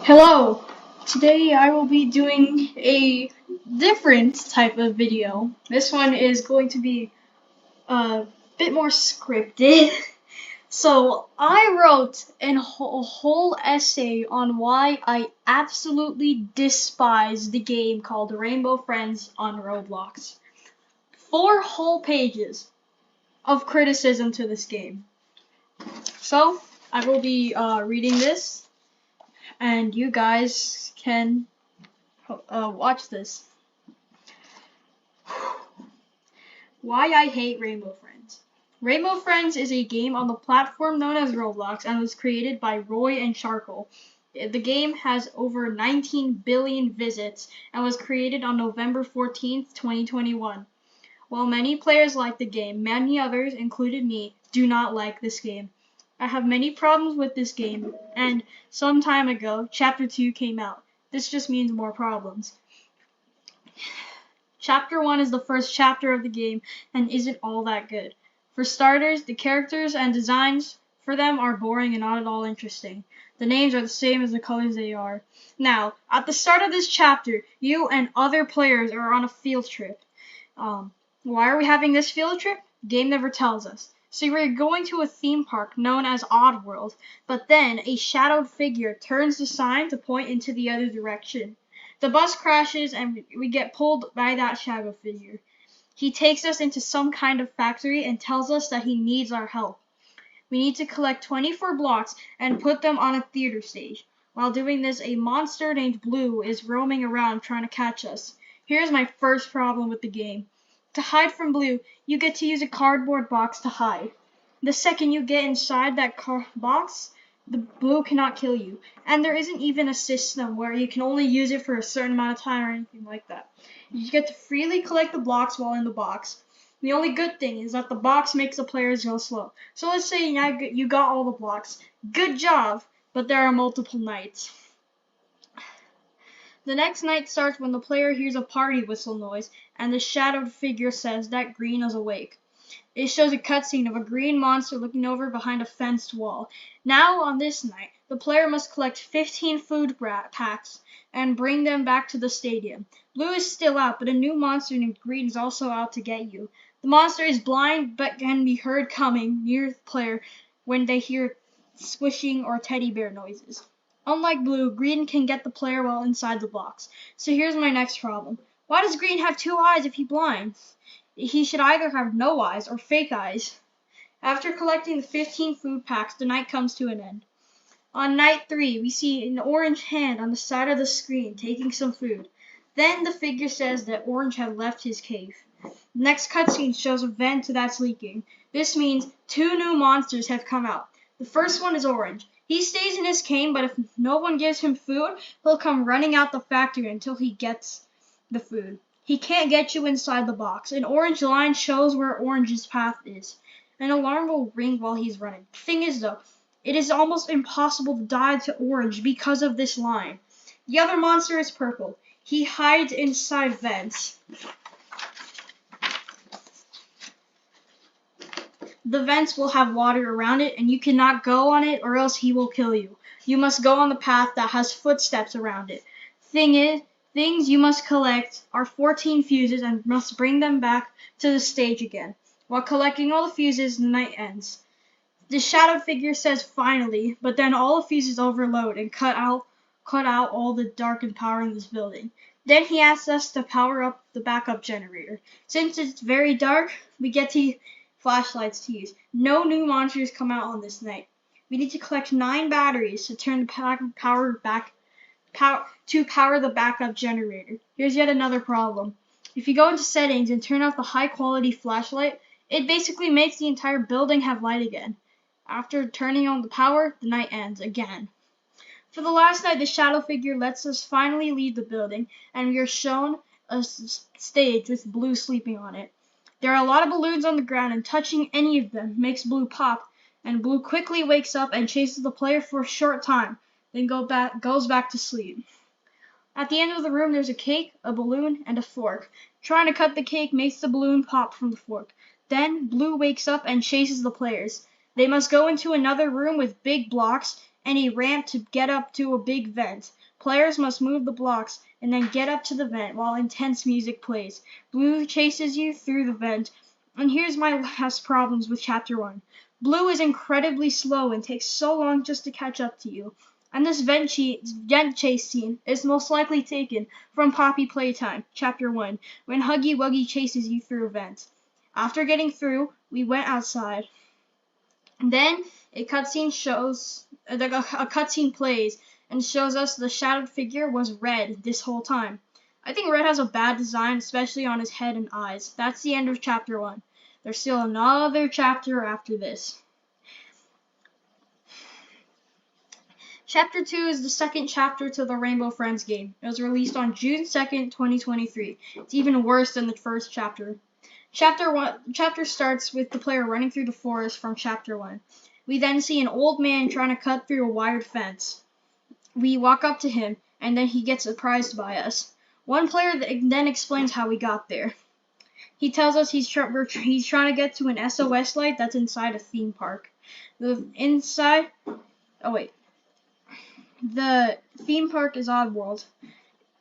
Hello! Today I will be doing a different type of video. This one is going to be a bit more scripted. So I wrote a whole essay on why I absolutely despise the game called Rainbow Friends on Roblox. 4 whole pages of criticism to this game. So I will be reading this, and you guys can watch this. Why I hate Rainbow Friends. Rainbow Friends is a game on the platform known as Roblox and was created by Roy and Charcoal. The game has over 19 billion visits and was created on November 14th, 2021. While many players like the game, many others, including me, do not like this game. I have many problems with this game, and some time ago, Chapter 2 came out. This just means more problems. Chapter 1 is the first chapter of the game and isn't all that good. For starters, the characters and designs for them are boring and not at all interesting. The names are the same as the colors they are. Now, at the start of this chapter, you and other players are on a field trip. Why are we having this field trip? Game never tells us. So we're going to a theme park known as Oddworld, but then a shadowed figure turns the sign to point into the other direction. The bus crashes and we get pulled by that shadow figure. He takes us into some kind of factory and tells us that he needs our help. We need to collect 24 blocks and put them on a theater stage. While doing this, a monster named Blue is roaming around trying to catch us. Here's my first problem with the game. To hide from Blue, you get to use a cardboard box to hide. The second you get inside that box, the Blue cannot kill you, and there isn't even a system where you can only use it for a certain amount of time or anything like that. You get to freely collect the blocks while in the box. The only good thing is that the box makes the players go slow. So let's say you got all the blocks. Good job, but there are multiple nights. The next night starts when the player hears a party whistle noise, and the shadowed figure says that Green is awake. It shows a cutscene of a green monster looking over behind a fenced wall. Now, on this night, the player must collect 15 food packs and bring them back to the stadium. Blue is still out, but a new monster named Green is also out to get you. The monster is blind, but can be heard coming near the player when they hear swishing or teddy bear noises. Unlike Blue, Green can get the player while inside the box. So here's my next problem. Why does Green have 2 eyes if he's blind? He should either have no eyes or fake eyes. After collecting the 15 food packs, the night comes to an end. On night 3, we see an orange hand on the side of the screen taking some food. Then the figure says that Orange had left his cave. The next cutscene shows a vent that's leaking. This means 2 new monsters have come out. The first one is Orange. He stays in his cave, but if no one gives him food, he'll come running out the factory until he gets the food. He can't get you inside the box. An orange line shows where Orange's path is. An alarm will ring while he's running. The thing is, though, it is almost impossible to die to Orange because of this line. The other monster is Purple. He hides inside vents. The vents will have water around it, and you cannot go on it or else he will kill you. You must go on the path that has footsteps around it. Things you must collect are 14 fuses and must bring them back to the stage again. While collecting all the fuses, the night ends. The shadowed figure says finally, but then all the fuses overload and cut out all the dark and power in this building. Then he asks us to power up the backup generator. Since it's very dark, we get flashlights to use. No new monsters come out on this night. We need to collect 9 batteries to turn the power the backup generator. Here's yet another problem. If you go into settings and turn off the high quality flashlight, it basically makes the entire building have light again. After turning on the power, the night ends again. For the last night, the shadow figure lets us finally leave the building, and we are shown a stage with Blue sleeping on it. There are a lot of balloons on the ground, and touching any of them makes Blue pop, and Blue quickly wakes up and chases the player for a short time, then goes back to sleep. At the end of the room, there's a cake, a balloon, and a fork. Trying to cut the cake makes the balloon pop from the fork. Then Blue wakes up and chases the players. They must go into another room with big blocks and a ramp to get up to a big vent. Players must move the blocks and then get up to the vent while intense music plays. Blue chases you through the vent. And here's my last problems with Chapter 1. Blue is incredibly slow and takes so long just to catch up to you. And this vent chase scene is most likely taken from Poppy Playtime, Chapter 1, when Huggy Wuggy chases you through a vent. After getting through, we went outside. Then a cutscene plays and shows us the shadowed figure was Red this whole time. I think Red has a bad design, especially on his head and eyes. That's the end of Chapter 1. There's still another chapter after this. Chapter 2 is the second chapter to the Rainbow Friends game. It was released on June 2nd, 2023. It's even worse than the first chapter. Chapter starts with the player running through the forest from Chapter 1. We then see an old man trying to cut through a wired fence. We walk up to him, and then he gets surprised by us. One player then explains how we got there. He tells us he's trying to get to an SOS light that's inside a theme park. The theme park is Oddworld.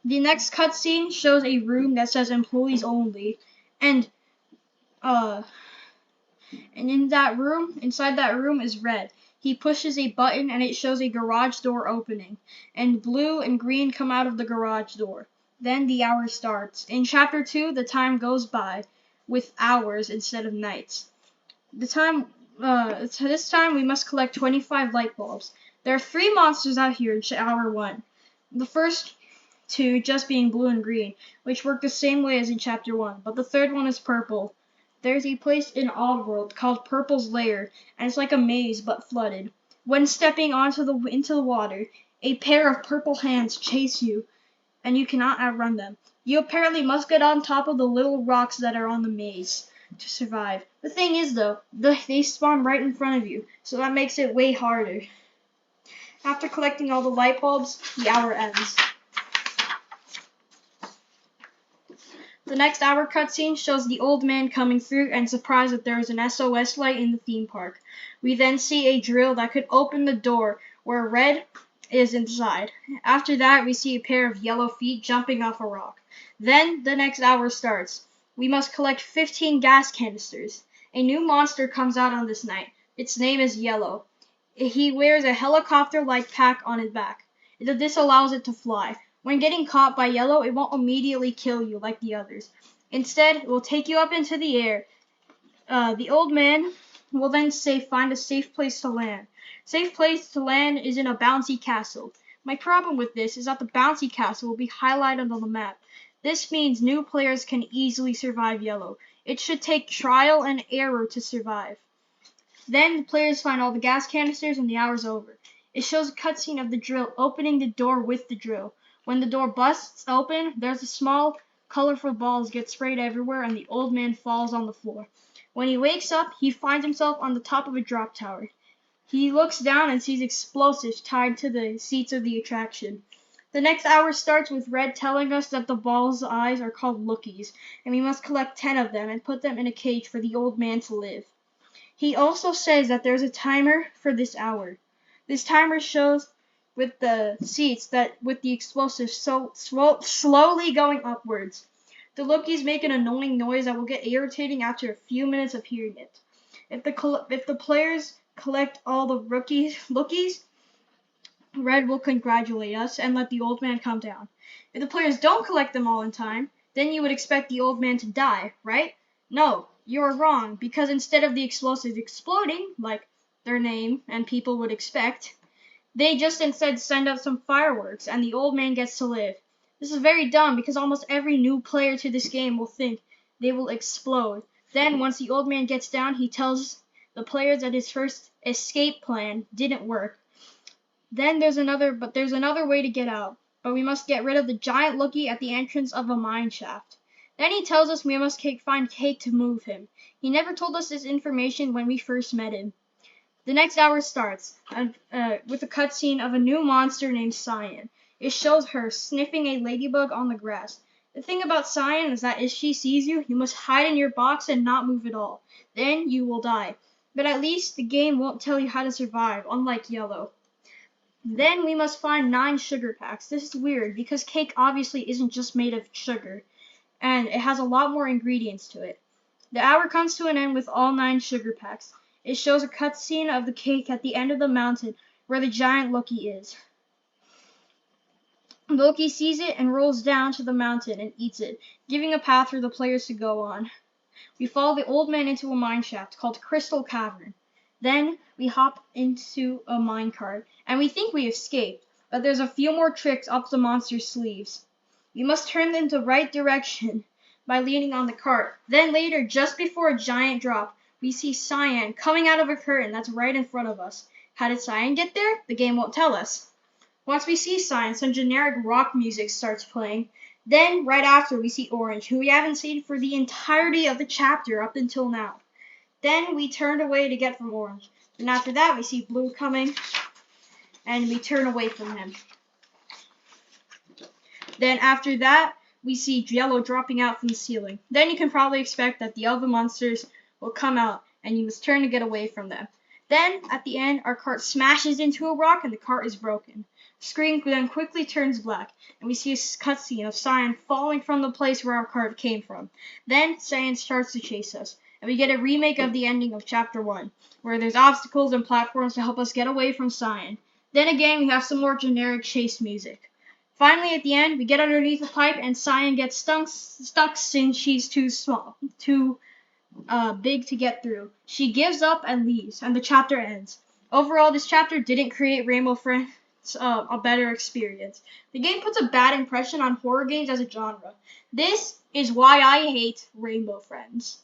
The next cutscene shows a room that says employees only, and inside that room is Red. He pushes a button and it shows a garage door opening, and blue and green come out of the garage door. Then the hour starts. In Chapter 2, the time goes by with hours instead of nights. This time we must collect 25 light bulbs. There are 3 monsters out here in Hour 1. The first 2 just being blue and green, which work the same way as in Chapter 1, but the third one is purple. There's a place in Oddworld called Purple's Lair, and it's like a maze but flooded. When stepping into the water, a pair of purple hands chase you, and you cannot outrun them. You apparently must get on top of the little rocks that are on the maze to survive. The thing is, though, they spawn right in front of you, so that makes it way harder. After collecting all the light bulbs, the hour ends. The next hour cutscene shows the old man coming through and surprised that there is an SOS light in the theme park. We then see a drill that could open the door where Red is inside. After that, we see a pair of yellow feet jumping off a rock. Then the next hour starts. We must collect 15 gas canisters. A new monster comes out on this night. Its name is Yellow. He wears a helicopter-like pack on his back. This allows it to fly. When getting caught by Yellow, it won't immediately kill you like the others. Instead, it will take you up into the air. The old man will then say, find a safe place to land. Safe place to land is in a bouncy castle. My problem with this is that the bouncy castle will be highlighted on the map. This means new players can easily survive Yellow. It should take trial and error to survive. Then the players find all the gas canisters and the hour's over. It shows a cutscene of the drill opening the door with the drill. When the door busts open, there's a small, colorful balls get sprayed everywhere and the old man falls on the floor. When he wakes up, he finds himself on the top of a drop tower. He looks down and sees explosives tied to the seats of the attraction. The next hour starts with Red telling us that the ball's eyes are called lookies, and we must collect 10 of them and put them in a cage for the old man to live. He also says that there's a timer for this hour. This timer shows with the seats that with the explosives slowly going upwards. The lookies make an annoying noise that will get irritating after a few minutes of hearing it. If the players collect all the lookies, Red will congratulate us and let the old man come down. If the players don't collect them all in time, then you would expect the old man to die, right? No, you are wrong, because instead of the explosives exploding, like their name and people would expect, they just instead send out some fireworks and the old man gets to live. This is very dumb because almost every new player to this game will think they will explode. Then once the old man gets down, he tells the players that his first escape plan didn't work. Then there's another way to get out, but we must get rid of the giant lookie at the entrance of a mine shaft. Then he tells us we must find Cake to move him. He never told us this information when we first met him. The next hour starts with a cutscene of a new monster named Cyan. It shows her sniffing a ladybug on the grass. The thing about Cyan is that if she sees you, you must hide in your box and not move at all. Then you will die. But at least the game won't tell you how to survive, unlike Yellow. Then we must find 9 sugar packs. This is weird because cake obviously isn't just made of sugar, and it has a lot more ingredients to it. The hour comes to an end with all 9 sugar packs. It shows a cutscene of the cake at the end of the mountain where the giant Loki is. Loki sees it and rolls down to the mountain and eats it, giving a path for the players to go on. We follow the old man into a mine shaft called Crystal Cavern. Then we hop into a minecart, and we think we escaped, but there's a few more tricks up the monster's sleeves. We must turn in the right direction by leaning on the cart. Then later, just before a giant drop, we see Cyan coming out of a curtain that's right in front of us. How did Cyan get there? The game won't tell us. Once we see Cyan, some generic rock music starts playing. Then, right after, we see Orange, who we haven't seen for the entirety of the chapter up until now. Then we turned away to get from Orange. And after that, we see Blue coming, and we turn away from him. Then after that, we see Yellow dropping out from the ceiling. Then you can probably expect that the other monsters will come out, and you must turn to get away from them. Then, at the end, our cart smashes into a rock, and the cart is broken. The screen then quickly turns black, and we see a cutscene of Cyan falling from the place where our cart came from. Then, Cyan starts to chase us, and we get a remake of the ending of Chapter 1, where there's obstacles and platforms to help us get away from Cyan. Then again, we have some more generic chase music. Finally, at the end, we get underneath the pipe, and Cyan gets stuck since she's too big to get through. She gives up and leaves, and the chapter ends. Overall, this chapter didn't create Rainbow Friends a better experience. The game puts a bad impression on horror games as a genre. This is why I hate Rainbow Friends.